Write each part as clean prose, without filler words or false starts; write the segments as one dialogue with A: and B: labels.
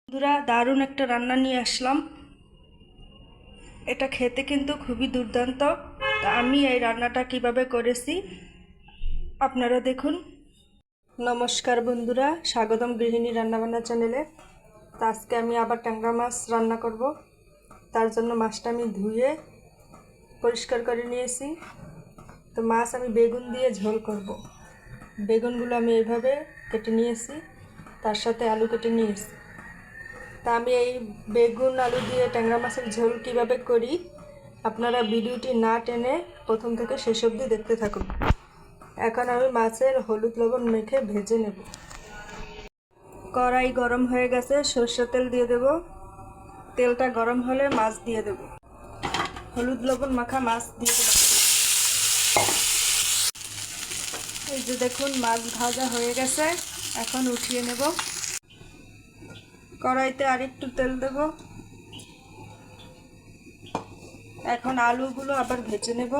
A: বন্ধুরা, দারুণ একটা রান্না নিয়ে আসলাম। এটা খেতে কিন্তু খুবই দুর্দান্ত। তা আমি এই রান্নাটা কিভাবে করেছি আপনারা দেখুন। নমস্কার বন্ধুরা, স্বাগতম গৃহিণী রান্নাবান্না চ্যানেলে। তো আজকে আমি আবার ট্যাংরা মাছ রান্না করব। তার জন্য মাছটা আমি ধুয়ে পরিষ্কার করে নিয়েছি। তো মাছ আমি বেগুন দিয়ে ঝোল করব। বেগুনগুলো আমি এইভাবে কেটে নিয়েছি, তার সাথে আলু কেটে নিয়েছি। তা আমি এই বেগুন আলু দিয়ে ট্যাংরা মাছের ঝোল কীভাবে করি আপনারা ভিডিওটি না টেনে প্রথম থেকে শেষ অবধি দেখতে থাকুন। এখন আমি মাছের হলুদ লবণ মেখে ভেজে নেব। কড়াই গরম হয়ে গেছে, সরষের তেল দিয়ে দেব। তেলটা গরম হলে মাছ দিয়ে দেব। হলুদ লবণ মাখা মাছ দিয়ে দেব। এই যে দেখুন, মাছ ভাজা হয়ে গেছে, এখন উঠিয়ে নেব। কড়াইতে আরেকটু তেল দেব। এখন আলুগুলো আবার ভেজে নেব।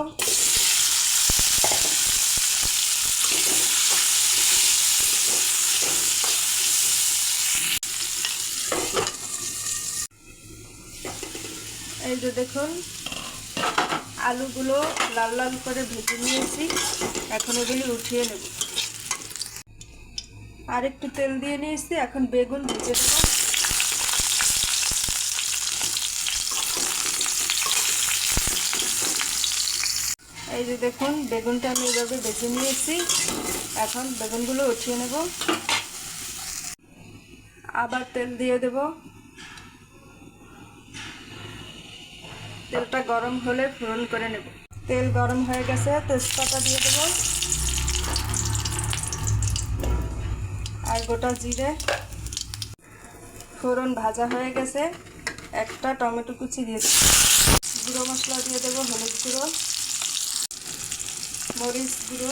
A: এই যে দেখুন, আলুগুলো লাল লাল করে ভেজে নিয়েছি, এখন এগুলি উঠিয়ে নেব। আর একটু তেল দিয়ে নিয়েছি, এখন বেগুন ভেজে নেব। এই যে দেখুন, বেগুনটা আমি এইভাবে ভেজে নিয়েছি, এখন বেগুনগুলো উঠিয়ে নেব। আবার তেল দিয়ে দেব। তেলটা গরম হলে ফোড়ন করে নেব। তেল গরম হয়ে গেছে, তেজপাতা দিয়ে দেব আর গোটা জিরে। ফোড়ন ভাজা হয়ে গেছে, একটা টমেটো কুচি দিয়ে দেব। গুঁড়ো মশলা দিয়ে দেব, হলুদ গুঁড়ো, মরিচ গুঁড়ো,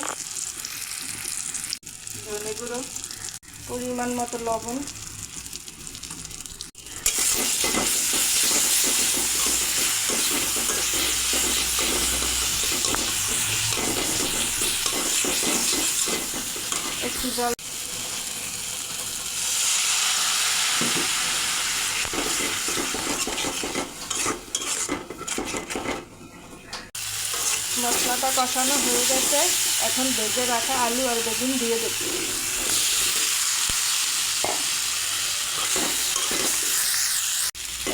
A: ধনে গুঁড়ো, পরিমাণ মতো লবণ। একটু জল। মশলাটা কষানো হয়ে গেছে, এখন ভেজে রাখা আলু আর বেগুন দিয়ে দেব।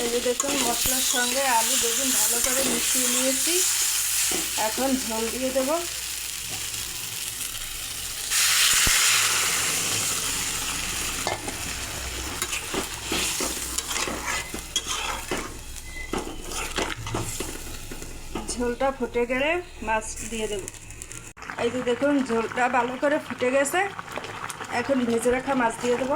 A: এই যে দেখুন, মশলার সঙ্গে আলু বেগুন ভালো করে মিশিয়ে নিয়েছি, এখন ঝোল দিয়ে দেব। ঝোলটা ফুটে গেলে মাছ দিয়ে দেব। এই যে দেখুন, ঝোলটা ভালো করে ফুটে গেছে, এখন ভেজে রাখা মাছ দিয়ে দেব।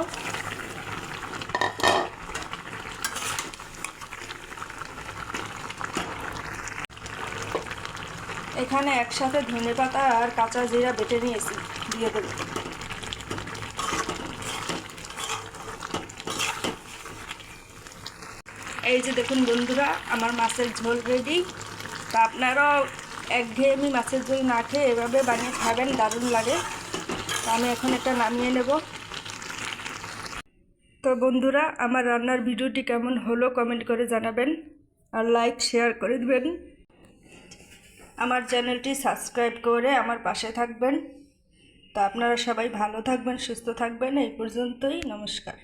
A: এখানে একসাথে ধনেপাতা আর কাঁচা জিরা বেটে নিয়েছি, দিয়ে দেব। এই যে দেখুন বন্ধুরা, আমার মাছের ঝোল রেডি। তা আপনারাও একঘেয়েমি মাছের ঝোল না খেয়ে এভাবে বানিয়ে খাবেন, দারুণ লাগে। তা আমি এখন এটা নামিয়ে নেব। তো বন্ধুরা, আমার রান্নার ভিডিওটি কেমন হলো কমেন্ট করে জানাবেন, আর লাইক শেয়ার করে দেবেন। আমার চ্যানেলটি সাবস্ক্রাইব করে আমার পাশে থাকবেন। তা আপনারা সবাই ভালো থাকবেন, সুস্থ থাকবেন। এই পর্যন্তই, নমস্কার।